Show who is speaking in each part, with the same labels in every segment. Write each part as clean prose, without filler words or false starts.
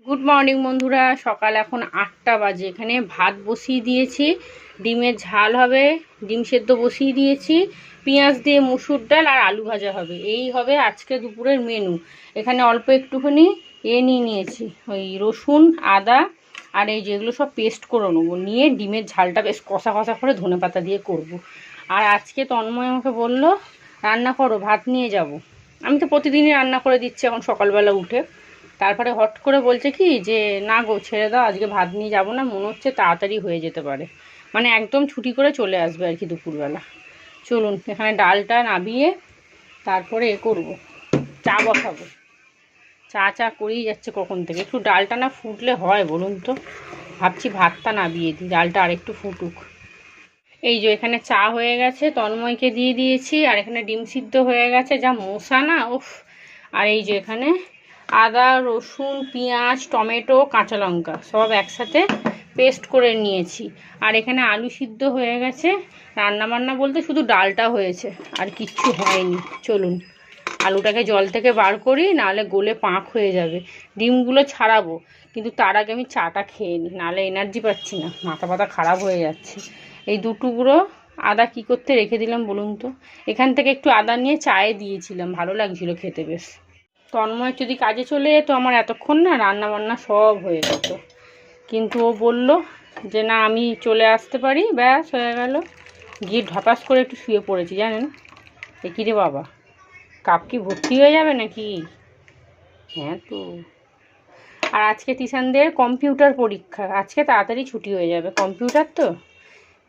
Speaker 1: Good morning বন্ধুরা। সকাল এখন 8টা বাজে। এখানে ভাত বসিয়ে দিয়েছি, ডিমের ঝাল হবে, ডিম সেদ্ধ বসিয়ে দিয়েছি, পেঁয়াজ দিয়ে মুসুর ডাল আর আলু ভাজা হবে। এই হবে আজকে দুপুরের মেনু। এখানে অল্প একটুখানি নিয়ে নিয়েছি, ওই রসুন আদা আর এই যেগুলো সব পেস্ট করে নেবো, নিয়ে ডিমের ঝালটা বেশ কষা কষা করে ধনেপাতা দিয়ে করব। আর আজকে তন্ময় আমাকে বললো রান্না করো, ভাত নিয়ে যাব। আমি তো প্রতিদিনই রান্না করে দিচ্ছি এখন সকালবেলা উঠে। তারপরে হট করে বলছে কি যে না গো, ছেড়ে দাও, আজকে ভাত নিয়ে যাব না, মনে হচ্ছে তাড়াতাড়ি হয়ে যেতে পারে, মানে একদম ছুটি করে চলে আসবে আর কি দুপুরবেলা। চলুন এখানে ডালটা নাবিয়ে তারপরে করব, চা বসাবো। চা করেই যাচ্ছে কখন থেকে, একটু ডালটা না ফুটলে হয় বলুন তো। ভাবছি ভাতটা নাবিয়ে দিই, ডালটা আরেকটু ফুটুক। এই যে এখানে চা হয়ে গেছে, তন্ময়কে দিয়ে দিয়েছি, আর এখানে ডিম সিদ্ধ হয়ে গেছে, যা মশা না উফ। আর এই যে এখানে আদা রসুন পেঁয়াজ টমেটো কাঁচা লঙ্কা সব একসাথে পেস্ট করে নিয়েছি। আর এখানে আলু সিদ্ধ হয়ে গেছে, রান্নাবান্না বলতে শুধু ডালটা হয়েছে, আর কিচ্ছু হয়নি। চলুন আলুটাকে জল থেকে বার করি, নাহলে গলে পাঁক হয়ে যাবে। ডিমগুলো ছাড়াবো, কিন্তু তার আগে আমি চাটা খেয়ে নিই, নাহলে এনার্জি পাচ্ছি না, মাথা ব্যথা খারাপ হয়ে যাচ্ছে। এই দুটুকরো আদা কি করতে রেখে দিলাম বলুন তো। এখান থেকে একটু আদা নিয়ে চায়ে দিয়েছিলাম, ভালো লাগছিল খেতে বেশ। তন্ময় যদি কাজে চলে যেত আমার এতক্ষণ না রান্না বান্না সব হয়ে যেত, কিন্তু ও বলল যে না আমি চলে আসতে পারি, ব্যাস হয়ে গেল। গিয়ে ঢপাস করে একটু শুয়ে পড়েছি জানেন। এ কী রে বাবা, কাপ কি ভর্তি হয়ে যাবে নাকি? হ্যাঁ তো। আর আজকে টিশানদের কম্পিউটার পরীক্ষা, আজকে তাড়াতাড়ি ছুটি হয়ে যাবে, কম্পিউটার তো।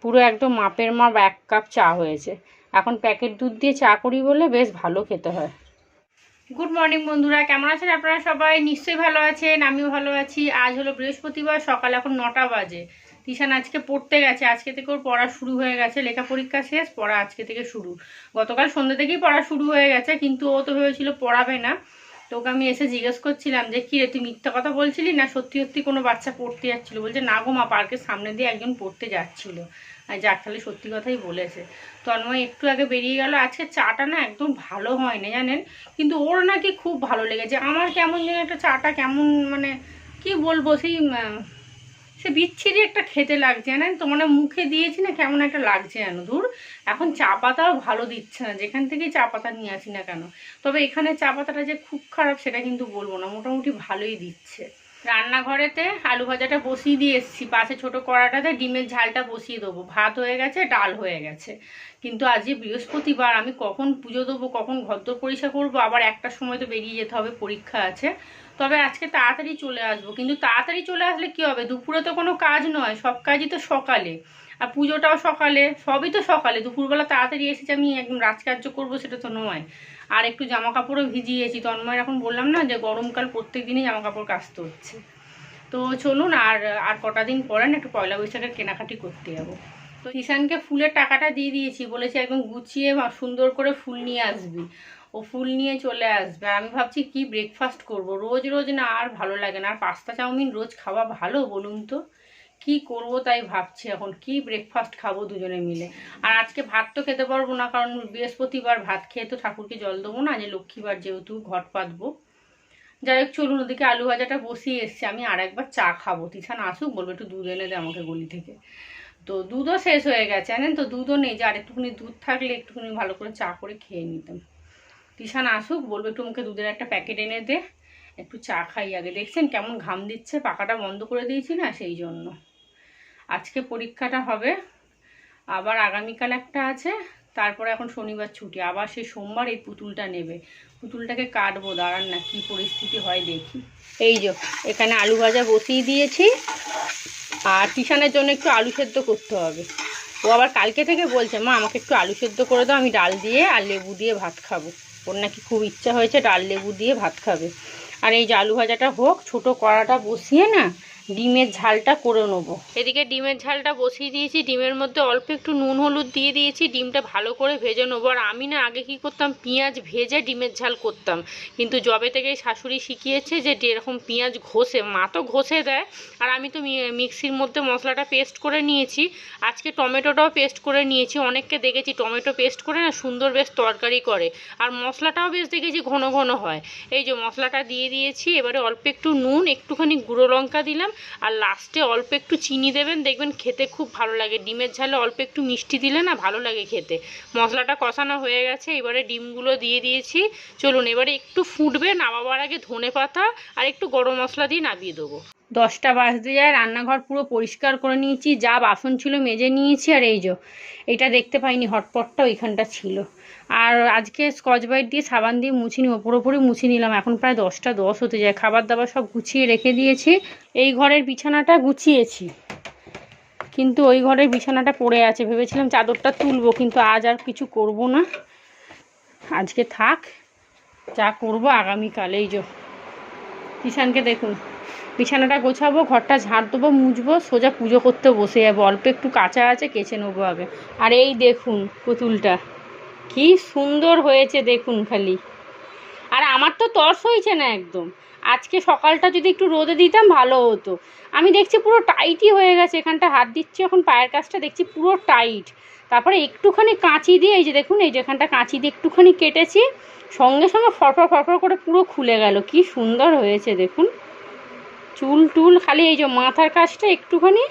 Speaker 1: পুরো একদম মাপের মাপ 1 কাপ চা হয়েছে। এখন প্যাকেট দুধ দিয়ে চা করি বলে বেশ ভালো খেতে হয়। গুড মর্নিং বন্ধুরা, কেমন আছেন আপনারা সবাই? নিশ্চয়ই ভালো আছেন, আমিও ভালো আছি। আজ হলো বৃহস্পতিবার, সকাল এখন 9টা বাজে। তিশান আজকে পড়তে গেছে, আজকে থেকে ওর পড়া শুরু হয়ে গেছে, লেখা পরীক্ষা শেষ, পড়া আজকে থেকে শুরু। গতকাল সন্ধ্যে থেকেই পড়া শুরু হয়ে গেছে, কিন্তু ও তো ভেবেছিল পড়াবে না। তো ওকে আমি এসে জিজ্ঞেস করছিলাম যে কী রে, তুই মিথ্যা কথা বলছিলি না সত্যি সত্যি কোনো বাচ্চা পড়তে যাচ্ছিলো? বলছে না গো মা, পার্কের সামনে দিয়ে একজন পড়তে যাচ্ছিলো। আর যাক, তাহলে সত্যি কথাই বলেছে। তন্ময় একটু আগে বেরিয়ে গেল। আজকে চাটা না একদম ভালো হয় না জানেন, কিন্তু ওর নাকি খুব ভালো লেগেছে। আমার কেমন যেন একটা চাটা কেমন, মানে কি বলবো, সে বিচ্ছিরি একটা খেতে লাগছে জানেন তো, মানে মুখে দিয়েছি না কেমন একটা লাগছে যেন। ধুর, এখন চা পাতাও ভালো দিচ্ছে না, যেখান থেকেই চা পাতা নিয়ে আসি না কেন। তবে এখানে চা পাতাটা যে খুব খারাপ সেটা কিন্তু বলবো না, মোটামুটি ভালোই দিচ্ছে। রান্নাঘরেতে আলু ভাজাটা বসিয়ে দিয়ে এসেছি, পাশে ছোটো কড়াটাতে ডিমের ঝালটা বসিয়ে দেবো। ভাত হয়ে গেছে, ডাল হয়ে গেছে। কিন্তু আজকে বৃহস্পতিবার, আমি কখন পুজো দেবো, কখন ঘরদোর পরিষ্কার করবো, আবার 1টার সময় তো বেরিয়ে যেতে হবে, পরীক্ষা আছে। তবে আজকে তাড়াতাড়ি চলে আসবো, কিন্তু তাড়াতাড়ি চলে আসলে কি হবে, দুপুরে তো কোনো কাজ নয়, সব কাজই তো সকালে, আর পুজোটাও সকালে, সবই তো সকালে। দুপুরবেলা তাড়াতাড়ি এসেছি আমি একদম রাজকার্য করবো সেটা তো নয়। আর একটু জামা কাপড়ও ভিজিয়েছি, তন্ময় এখন বললাম না যে গরমকাল প্রত্যেক দিনই জামা কাপড় কাচতে হচ্ছে। তো চলুন, আর আর কটা দিন পরে না একটু পয়লা বৈশাখের কেনাকাটি করতে যাবো। তো ঈশানকে ফুলের টাকাটা দিয়ে দিয়েছি, বলেছি একদম গুছিয়ে সুন্দর করে ফুল নিয়ে আসবি। ও ফুল নিয়ে চলে আসবে। আর আমি ভাবছি কি ব্রেকফাস্ট করব, রোজ রোজ না আর ভালো লাগে না। আর পাস্তা চাউমিন রোজ খাওয়া ভালো বলুন তো? কি করব তাই ভাবছি এখন, কি ব্রেকফাস্ট খাবো দুজনে মিলে। আর আজকে ভাত তো খেতে পারবো না, কারণ বৃহস্পতিবার, ভাত খেয়ে তো ঠাকুরকে জল দেবো না, যে লক্ষ্মীবার যেহেতু ঘট পাতবো। যাই হোক চলুন, ওদিকে আলু ভাজাটা বসিয়ে এসছে, আমি আর একবার চা খাবো। তিশান আসুক, বলবো একটু দুধ এনে দে আমাকে গলি থেকে। তো দুধও শেষ হয়ে গেছে জানেন তো, দুধও নেই, যে আর একটুখানি দুধ থাকলে একটুখানি ভালো করে চা করে খেয়ে নিতাম। তিশান আসুক, বলবো একটু মুখে দুধের একটা প্যাকেট এনে দে, একটু চা খাই আগে। দেখছেন কেমন ঘাম দিচ্ছে, পাখাটা বন্ধ করে দিয়েছি না সেই জন্য। আজকে পরীক্ষাটা হবে, আবার আগামীকাল একটা আছে, তারপরে এখন শনিবার ছুটি, আবার সেই সোমবার এই পুতুলটা নেবে। পুতুলটাকে কাটবো, দাঁড়ান না কি পরিস্থিতি হয় দেখি। এই যে এখানে আলু ভাজা বসিয়ে দিয়েছি, আর টিশানের জন্য একটু আলু সেদ্ধ করতে হবে। ও আবার কালকে থেকে বলছে মা আমাকে একটু আলু সেদ্ধ করে দাও, আমি ডাল দিয়ে আর লেবু দিয়ে ভাত খাবো। ওর নাকি খুব ইচ্ছা হয়েছে ডাল লেবু দিয়ে ভাত খাবে। আর এই যে আলু ভাজাটা হোক, ছোটো কড়াটা বসিয়ে না ডিমের ঝালটা করে নেবো। এদিকে ডিমের ঝালটা বসিয়ে দিয়েছি, ডিমের মধ্যে অল্প একটু নুন হলুদ দিয়ে দিয়েছি, ডিমটা ভালো করে ভেজে নেবো। আর আমি না আগে কি করতাম, পেঁয়াজ ভেজে ডিমের ঝাল করতাম, কিন্তু যবে থেকে শাশুড়ি শিখিয়েছে যে এরকম পেঁয়াজ ঘষে, মা তো ঘষে দেয়, আর আমি তো মিক্সির মধ্যে মশলাটা পেস্ট করে নিয়েছি। আজকে টমেটোটাও পেস্ট করে নিয়েছি, অনেককে দেখেছি টমেটো পেস্ট করে না সুন্দর বেশ তরকারি করে, আর মশলাটাও বেশ দেখেছি ঘন ঘন হয়। এই যে মশলাটা দিয়ে দিয়েছি, এবারে অল্প একটু নুন, একটুখানি গুঁড়ো লঙ্কা দিলাম, আর লাস্টে অল্প একটু চিনি দেবেন, দেখবেন খেতে খুব ভালো লাগে। ডিমের ঝালে অল্প একটু মিষ্টি দিলে না ভালো লাগে খেতে। মশলাটা কষানো হয়ে গেছে, এবারে ডিমগুলো দিয়ে দিয়েছি। চলুন এবারে একটু ফুটবে, নামাবার আগে ধনে পাতা আর একটু গরম মশলা দিয়ে নামিয়ে দেবো। 10টা বাজতে যায়, রান্নাঘর পুরো পরিষ্কার করে নিয়েছি, যা বাসন ছিল মেজে নিয়েছি। আর এই যে এটা দেখতে পাইনি, হটপটটা ওইখানটা ছিল। আর আজকে স্কচ ব্রাইট দিয়ে সাবান দিয়ে মুছিনি, পুরোপুরি মুছে নিলাম। এখন প্রায় 10টা 10 হতে যায়। খাবার দাবার সব গুছিয়ে রেখে দিয়েছি। এই ঘরের বিছানাটা গুছিয়েছি, কিন্তু ওই ঘরের বিছানাটা পড়ে আছে। ভেবেছিলাম চাদরটা তুলবো, কিন্তু আজ আর কিছু করব না, আজকে থাক, যা করবো আগামীকাল। এই যে কিষানকে দেখুন, বিছানাটা গোছাবো, ঘরটা ঝাড় দেবো, মুছবো, সোজা পুজো করতে বসে যাবো। অল্প একটু কাঁচা আছে, কেচে নেবো আগে। আর এই দেখুন পুতুলটা কি সুন্দর হয়েছে দেখুন খালি। আর আমার তো তর্স হয়েছে না একদম। আজকে সকালটা যদি একটু রোদে দিতাম ভালো হতো। আমি দেখছি পুরো টাইটই হয়ে গেছে, এখানটা হাত দিচ্ছি এখন, পায়ের কাছটা দেখছি পুরো টাইট। তারপরে একটুখানি কাঁচি দিয়ে, এই যে দেখুন, এই যে এখানটা কাঁচি দিয়ে একটুখানি কেটেছি, সঙ্গে সঙ্গে ফরফর ফরফর করে পুরো খুলে গেল। কি সুন্দর হয়েছে দেখুন। চুল টুল খালি এই যে মাথার কাছটা একটুখানি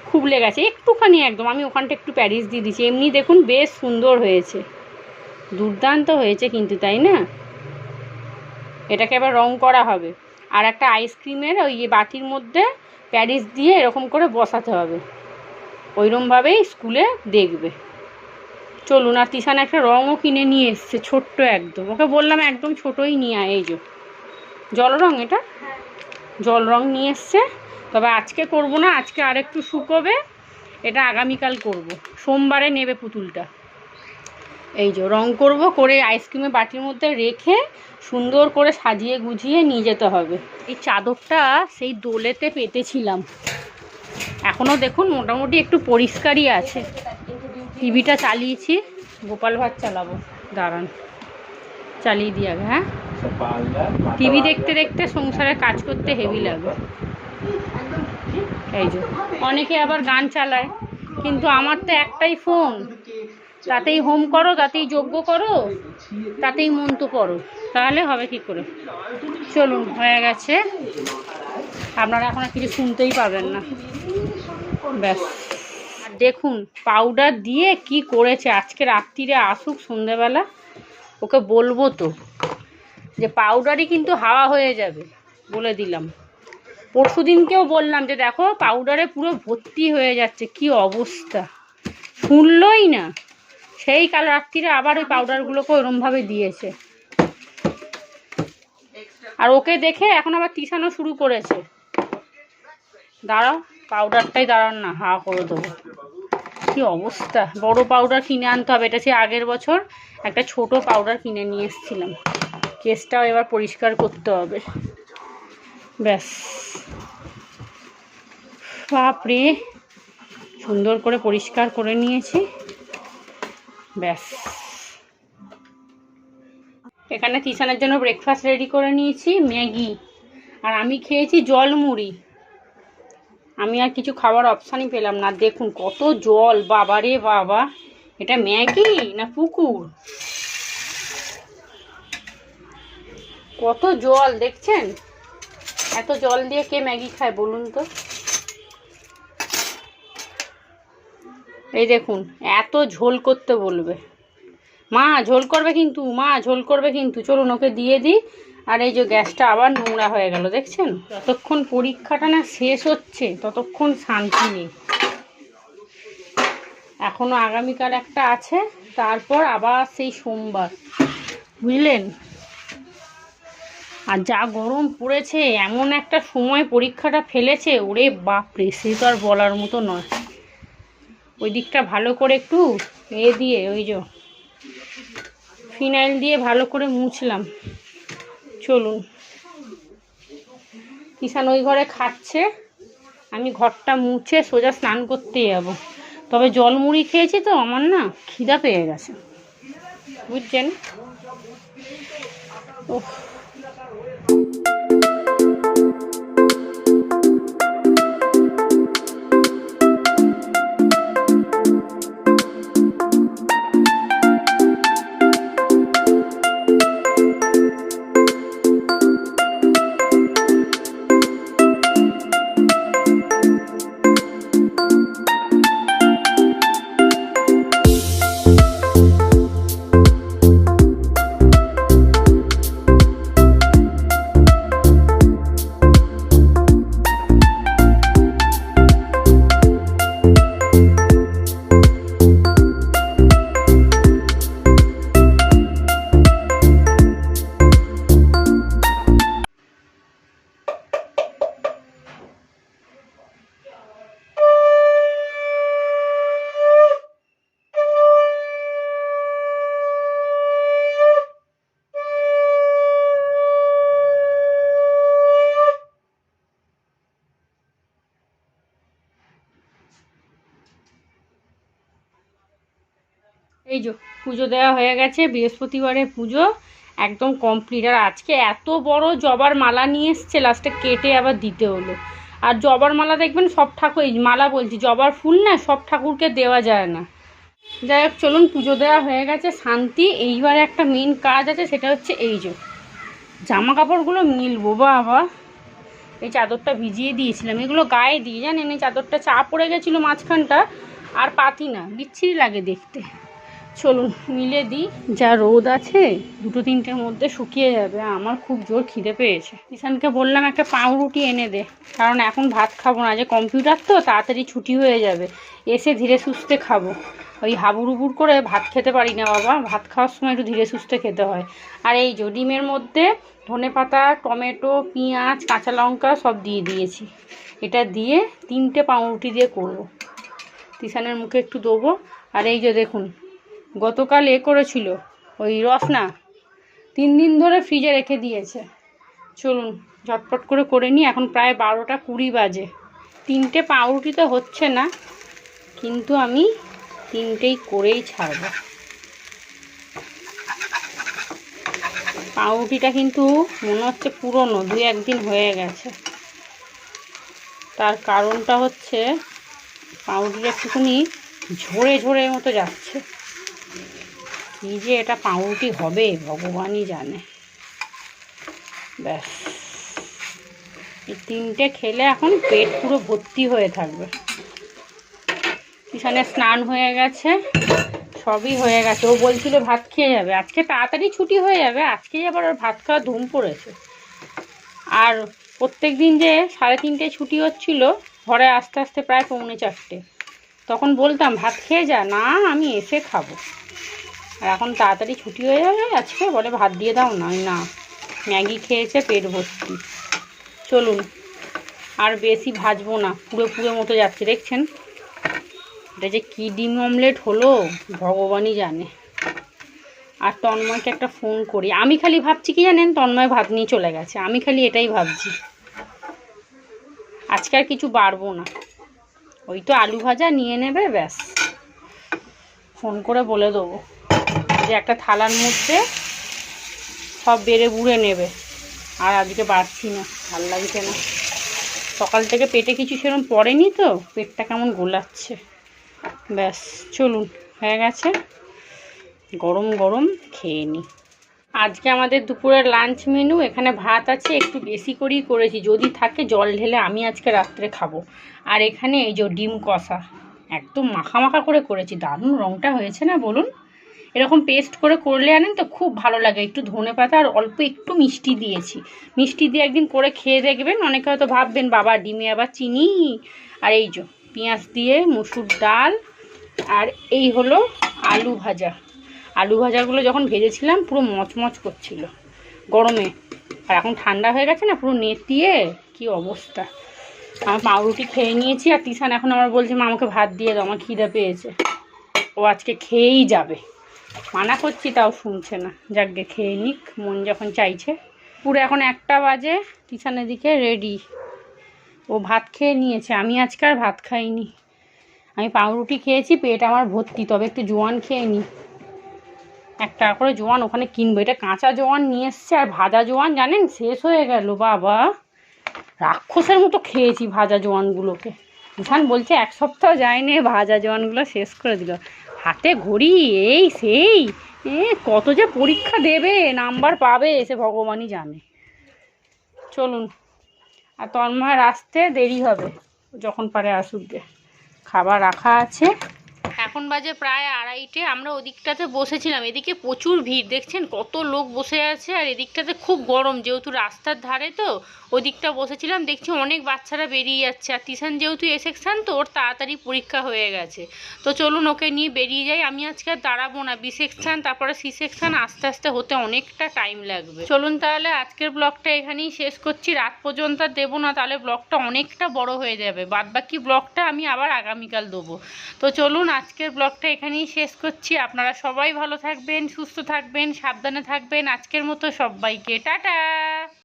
Speaker 1: খুবলে গেছে, একটুখানি একদম। আমি ওখানটা একটু প্যারিস দিয়ে দিচ্ছি, এমনি দেখুন বেশ সুন্দর হয়েছে, দুর্দান্ত হয়েছে কিন্তু, তাই না? এটাকে আবার রং করা হবে, আর একটা আইসক্রিমের ওই বাটির মধ্যে প্যারিস দিয়ে এরকম করে বসাতে হবে, ওইরকমভাবেই স্কুলে দেখবে। চলুন। আর তিশান একটা রঙও কিনে নিয়ে এসছে, ছোট্ট একদম, ওকে বললাম একদম ছোটোই নিয়ে আয়। এই যে জল রঙ, এটা জল রঙ নিয়ে এসছে। তবে আজকে করব না, আজকে আর একটু শুকোবে, এটা আগামীকাল করব। সোমবারে নেবে পুতুলটা। এই যে রং করব, করে আইসক্রিমের বাটির মধ্যে রেখে সুন্দর করে সাজিয়ে গুছিয়ে নিয়ে যেতে হবে। এই চাদরটা সেই দোলেতে পেতেছিলাম, এখনও দেখুন মোটামুটি একটু পরিষ্কারই আছে। টিভিটা চালিয়েছি, গোপাল ভাঁড় চালাবো, দাঁড়ান চালিয়ে দিয়ে আগে। হ্যাঁ, টিভি দেখতে দেখতে সংসারে কাজ করতে হেভি লাগে। এই যে অনেকে আবার গান চালায়, কিন্তু আমার তো একটাই ফোন, তাতেই হোম করো, তাতেই যজ্ঞ করো, তাতেই মন্ত্র পড়ো, তাহলে হবে কি করে? চলুন, হয়ে গেছে, আপনারা এখন আর কিছু শুনতেই পাবেন না, ব্যাস। আর দেখুন পাউডার দিয়ে কি করেছে। আজকে রাত্রিরে আসুক সন্ধ্যেবেলা, ওকে বলবো তো যে পাউডারই কিন্তু হাওয়া হয়ে যাবে, বলে দিলাম। পরশু দিনকেও বললাম যে দেখো পাউডারে পুরো ভর্তি হয়ে যাচ্ছে, কি অবস্থা, শুনলই না। সেই কাল রাত্রিরে আবার ওই পাউডারগুলোকে ওরমভাবে দিয়েছে। আর ওকে দেখে এখন আবার তিশানো শুরু করেছে। দাঁড়াও, পাউডারটাই দাঁড়ান না, হাওয়া করে দেবো। কি অবস্থা, বড় পাউডার কিনে আনতে হবে। এটা সে আগের বছর একটা ছোট পাউডার কিনে নিয়ে এসেছিলাম। কেসটাও এবার পরিষ্কার করতে হবে, ব্যাস। বাপরে, সুন্দর করে পরিষ্কার করে নিয়েছি, ব্যাস। এখানে তিশানের জন্য ব্রেকফাস্ট রেডি করে নিয়েছি, ম্যাগি, আর আমি খেয়েছি জল মুড়ি। আমি আর কিছু খাওয়ার অপশানই পেলাম না। দেখুন কত জল, বাবা রে বাবা, এটা ম্যাগি না পুকুর, কত জল দেখছেন। এত জল দিয়ে কে ম্যাগি খায় বলুন তো? এই দেখুন এত ঝোল করতে বলবে, মা ঝোল করবে কিন্তু, মা ঝোল করবে কিন্তু। চলুন ওকে দিয়ে দিই। আর এই যে গ্যাসটা আবার নোংরা হয়ে গেল, দেখছেন? যতক্ষণ পরীক্ষাটা না শেষ হচ্ছে ততক্ষণ শান্তি নেই। এখনো আগামীকাল একটা আছে, তারপর আবার সেই সোমবার, বুঝলেন? আর যা গরম পড়েছে, এমন একটা সময় পরীক্ষাটা ফেলেছে, ওরে বাপরে, সে তো আর বলার মতো নয়। ওই দিকটা ভালো করে একটু দিয়ে ওই যে ফিনাইল দিয়ে ভালো করে মুছলাম। চলুন, কিষান ওই ঘরে খাচ্ছে, আমি ঘরটা মুছে সোজা স্নান করতে যাব। তবে জল মুড়ি খেয়েছি তো আমার না খিদা পেয়ে গেছে, বুঝছেন? ওহ, এই যে পুজো দেওয়া হয়ে গেছে, বৃহস্পতিবারে পুজো একদম কমপ্লিট। আর আজকে এত বড় জবার মালা নিয়ে এসছে, লাস্টে কেটে আবার দিতে হলো। আর জবার মালা দেখবেন সব ঠাকুর, এই মালা বলছি জবার ফুল না, সব ঠাকুরকে দেওয়া যায় না। যাই হোক চলুন, পুজো দেওয়া হয়ে গেছে, শান্তি। এইবারে একটা মেন কাজ আছে, সেটা হচ্ছে এই যে জামা কাপড়গুলো মিলবো। বাবা, এই চাদরটা ভিজিয়ে দিয়েছিলাম, এগুলো গায়ে দিয়ে জানেন, এই চাদরটা চা পড়ে গেছিলো মাঝখানটা, আর পাতি না, বিচ্ছিরি লাগে দেখতে। চলুন মিলে দিই, যা রোদ আছে 2-3টের মধ্যে শুকিয়ে যাবে। আমার খুব জোর খিদে পেয়েছে। কিষানকে বললাম একটা পাউরুটি এনে দে, কারণ এখন ভাত খাবো না, যে কম্পিউটার তো তাড়াতাড়ি ছুটি হয়ে যাবে, এসে ধীরে সুস্থে খাবো। ওই হাবুড়ুবুর করে ভাত খেতে পারি না বাবা, ভাত খাওয়ার সময় একটু ধীরে সুস্থে খেতে হয়। আর এই যে ডিমের মধ্যে ধনেপাতা, টমেটো, পেঁয়াজ, কাঁচা লঙ্কা সব দিয়ে দিয়েছি। এটা দিয়ে 3টে পাউরুটি দিয়ে করবো, কিষানের মুখে একটু দেবো। আর এই যে দেখুন, গতকাল করেছিল ওই রসনা, 3 দিন ধরে ফ্রিজে রেখে দিয়েছে। চলুন ঝটপট করে নিই, এখন প্রায় 12টা 20 বাজে। 3টে পাউরুটি তো হচ্ছে না, কিন্তু আমি 3টেই করেই ছাড়ব। পাউরুটিটা কিন্তু মনে হচ্ছে পুরনো, 2-1 দিন হয়ে গেছে। তার কারণটা হচ্ছে পাউরুটিটা একটুখানি ঝরে ঝরে মতো যাচ্ছে। কি যে এটা পাউরুটি হবে ভগবানই জানে। ব্যাস, এই 3টে খেলে এখন পেট পুরো ভর্তি হয়ে থাকবে। কিষানের স্নান হয়ে গেছে, সবই হয়ে গেছে। ও বলছিল ভাত খেয়ে যাবে, আজকে তাড়াতাড়ি ছুটি হয়ে যাবে, আজকেই আবার ওর ভাত খাওয়া ধুম পড়েছে। আর প্রত্যেক দিন যে 3:30টায় ছুটি হচ্ছিল, ঘরে আস্তে আস্তে প্রায় 3:45। তখন বলতাম ভাত খেয়ে যা, না আমি এসে খাবো। আর এখন তাড়াতাড়ি ছুটি হয়ে যাবে আজকে, বলে ভাত দিয়ে দাও না। না, ম্যাগি খেয়েছে, পেট ভর্তি। চলুন আর বেশি ভাজবো না, পুরো পুরো মতো যাচ্ছে দেখছেন। এটা যে কী ডিম অমলেট হলো ভগবানই জানে। আর তন্ময়কে একটা ফোন করি। আমি খালি ভাবছি কি জানেন, তন্ময় ভাত নিয়ে চলে গেছে, আমি খালি এটাই ভাবছি। আজকে আর কিছু বাড়বো না, ওই তো আলু ভাজা নিয়ে নেবে, ব্যাস। ফোন করে বলে দেবো যে একটা থালার মধ্যে সব বেড়ে বুড়ে নেবে। আর আজকে বাড়ছি না, ভালো লাগছে না। সকাল থেকে পেটে কিছু সেরকম পড়েনি তো, পেটটা কেমন গোলাচ্ছে। ব্যাস চলুন, হয়ে গেছে, গরম গরম খেয়ে নিই। আজকে আমাদের দুপুরের লাঞ্চ মেনু, এখানে ভাত আছে, একটু বেশি করেই করেছি, যদি থাকে জল ঢেলে আমি আজকে রাত্রে খাবো। আর এখানে এই যে ডিম কষা, একদম মাখা মাখা করে করেছি, দারুণ রঙটা হয়েছে না বলুন। এরকম পেস্ট করে করলে আনেন তো খুব ভালো লাগে। একটু ধনেপাতা আর অল্প একটু মিষ্টি দিয়েছি, মিষ্টি দিয়ে একদিন করে খেয়ে দেখবেন। অনেকে হয়তো ভাববেন বাবা ডিমে আবার চিনি। আর এই যে পেঁয়াজ দিয়ে মুসুর ডাল, আর এই হলো আলু ভাজা। আলু ভাজাগুলো যখন ভেজেছিলাম পুরো মচমচ করছিল গরমে, আর এখন ঠান্ডা হয়ে গেছে না, পুরো নেতিয়ে কি অবস্থা। আমার পাউরুটি খেয়ে নিয়েছি, আর তিশান এখন আমার বলছে মা আমাকে ভাত দিয়ে দাও, আমার খিদে পেয়েছে। ও আজকে খেয়েই যাবে, মানা করছি তাও শুনছে না। যাকগে খেয়ে নিক, মন যখন চাইছে। পুরো এখন 1টা বাজে, তিশান এদিকে রেডি, ও ভাত খেয়ে নিয়েছে, আমি আজকে আর ভাত খাইনি। আমি পাউরুটি খেয়েছি, পেট আমার ভর্তি, তবে একটু জোয়ান খেয়ে নিই। 1 টাকা করে জোয়ান ওখানে কিনবো। এটা কাঁচা জোয়ান নিয়ে এসছে, আর ভাজা জোয়ান জানেন শেষ হয়ে গেল বাবা, রাক্ষসের মতো খেয়েছি ভাজা জোয়ানগুলোকে। ঈশান বলছে 1 সপ্তাহ যায়নি ভাজা জোয়ানগুলো শেষ করে দিল। হাতে ঘড়ি এই সেই, কত যে পরীক্ষা দেবে, নাম্বার পাবে সে ভগবানই জানে। চলুন, আর তন্ময়ের আসতে দেরি হবে, যখন পারে আসুক গে। খাবার রাখা আছে। এখন বাজে প্রায় 2:30। আমরা ওদিকটাতে বসেছিলাম, এদিকে প্রচুর ভিড়, দেখছেন কত লোক বসে আছে। আর এদিকটাতে খুব গরম, যেহেতু রাস্তার ধারে তো ওদিকটা বসেছিলাম। দেখছি অনেক বাচ্চারা বেরিয়ে যাচ্ছে, আর তিশান যেহেতু এ সেকশান তো ওর তাড়াতাড়ি পরীক্ষা হয়ে গেছে। তো চলুন ওকে নিয়ে বেরিয়ে যাই। আমি আজকে আর দাঁড়াবো না, বি সেকশান তারপরে সি সেকশান আস্তে আস্তে হতে অনেকটা টাইম লাগবে। চলুন তাহলে আজকের ব্লগটা এখানেই শেষ করছি, রাত পর্যন্ত আর দেবো না, তাহলে ব্লগটা অনেকটা বড় হয়ে যাবে। বাদবাকি ব্লগটা আমি আবার আগামীকাল দেবো। তো চলুন আজকের ব্লগটা এখানেই শেষ করছি। আপনারা সবাই ভালো থাকবেন, সুস্থ থাকবেন, সাবধানে থাকবেন। আজকের মতো সবাইকে টাটা।